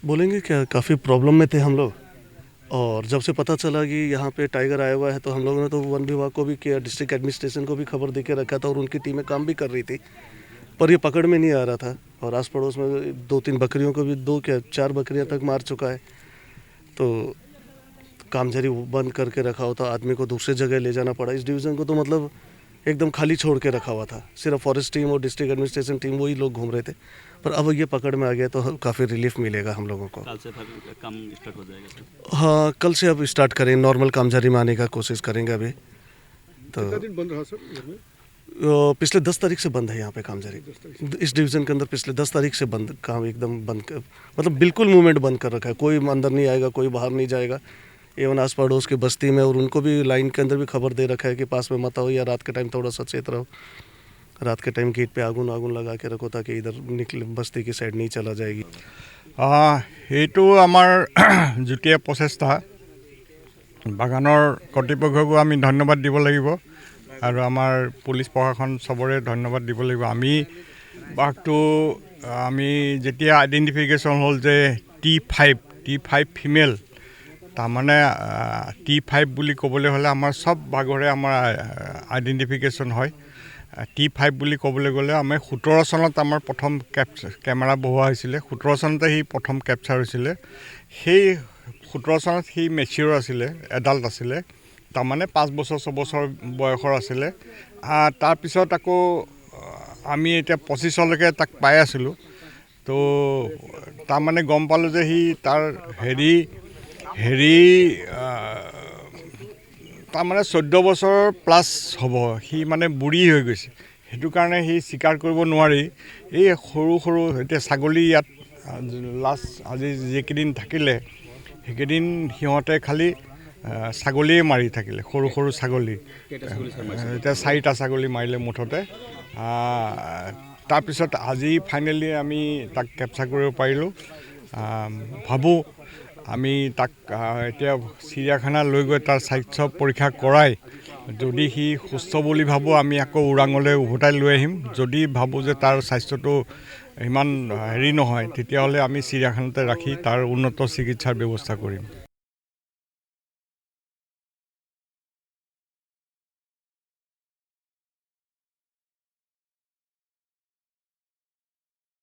बोलेंगे क्या, काफ़ी प्रॉब्लम में थे हम लोग। और जब से पता चला कि यहाँ पे टाइगर आया हुआ है तो हम लोगों ने तो वन विभाग को भी किया, डिस्ट्रिक्ट एडमिनिस्ट्रेशन को भी खबर दे के रखा था और उनकी टीमें काम भी कर रही थी, पर ये पकड़ में नहीं आ रहा था। और आस पड़ोस में 2-3 बकरियों को भी, 4 बकरियां तक मार चुका है। तो कामझरी बंद करके रखा होता, आदमी को दूसरी जगह ले जाना पड़ा। इस डिवीज़न को तो मतलब एकदम खाली छोड़ के रखा हुआ था, सिर्फ फॉरेस्ट टीम और डिस्ट्रिक्ट एडमिनिस्ट्रेशन टीम वही लोग घूम रहे थे। पर अब ये पकड़ में आ गया तो काफ़ी रिलीफ मिलेगा हम लोगों को। कल से फिर काम स्टार्ट हो जाएगा सर? हाँ, कल से अब स्टार्ट करें, नॉर्मल कामझारी में आने का कोशिश करेंगे अभी। तो कितना दिन बंद रहा सर घर में? पिछले 10 तारीख से बंद है यहाँ पे कामझारी। 10 तारीख इस डिवीज़न के अंदर पिछले 10 तारीख से बंद, काम एकदम बंद कर, मतलब बिल्कुल मूवमेंट बंद कर रखा है। कोई अंदर नहीं आएगा, कोई बाहर नहीं जाएगा। एवं आस पड़ोस की बस्ती में, और उनको भी लाइन के अंदर भी खबर दे रखा है कि पास में मत आओ, या रात के टाइम थोड़ा सचेत रहो। रात के टाइम गेट पे आगुन आगुन लगा के रखो ताकि इधर निकले, बस्ती की साइड नहीं चला जाएगी। এইটো আমাৰ যুটীয়া প্ৰচেষ্টা। বাগানৰ কৰ্তৃপক্ষকো আমি ধন্যবাদ দিব লাগিব আৰু আমাৰ পুলিচ প্ৰশাসন চবৰে ধন্যবাদ দিব লাগিব। আমি বাঘটো আমি যেতিয়া আইডেণ্টিফিকেশ্যন হ'ল যে T5 ফিমেল, তাৰমানে T5 বুলি ক'বলৈ হ'লে আমাৰ চব বাঘৰে আমাৰ আইডেণ্টিফিকেশ্যন হয়। T5 বুলি ক'বলৈ গ'লে আমি 17 চনত আমাৰ প্ৰথম কেমেৰা বহোৱা হৈছিলে। 17 চনতে সি প্ৰথম কেপচাৰ হৈছিলে। সেই 17 চনত সি মেচিয়ৰ আছিলে, এডাল্ট আছিলে, তাৰমানে 5 বছৰ 6 বছৰ বয়সৰ আছিলে। তাৰপিছত আকৌ আমি এতিয়া 25লৈকে তাক পাই আছিলোঁ। তো তাৰমানে গম পালোঁ যে সি তাৰ হেৰি তাৰমানে 14 বছৰ প্লাছ হ'ব, সি মানে বুঢ়ী হৈ গৈছে। সেইটো কাৰণে সি স্বীকাৰ কৰিব নোৱাৰি। এই সৰু সৰু এতিয়া ছাগলী ইয়াত লাষ্ট আজি যিকেইদিন থাকিলে সেইকেইদিন সিহঁতে খালি ছাগলীয়ে মাৰি থাকিলে, সৰু সৰু ছাগলী। এতিয়া 4টা ছাগলী মাৰিলে মুঠতে। তাৰপিছত আজি ফাইনেলি আমি তাক কেপচাৰ কৰিব পাৰিলোঁ। ভাবোঁ আমি তাক এতিয়া চিৰিয়াখানা লৈ গৈ তাৰ স্বাস্থ্য পৰীক্ষা কৰাই, যদি সি সুস্থ বুলি ভাবোঁ আমি আকৌ ওৰাঙলৈ উভতাই লৈ আহিম। যদি ভাবোঁ যে তাৰ স্বাস্থ্যটো ইমান হেৰি নহয়, তেতিয়াহ'লে আমি চিৰিয়াখানাতে ৰাখি তাৰ উন্নত চিকিৎসাৰ ব্যৱস্থা কৰিম।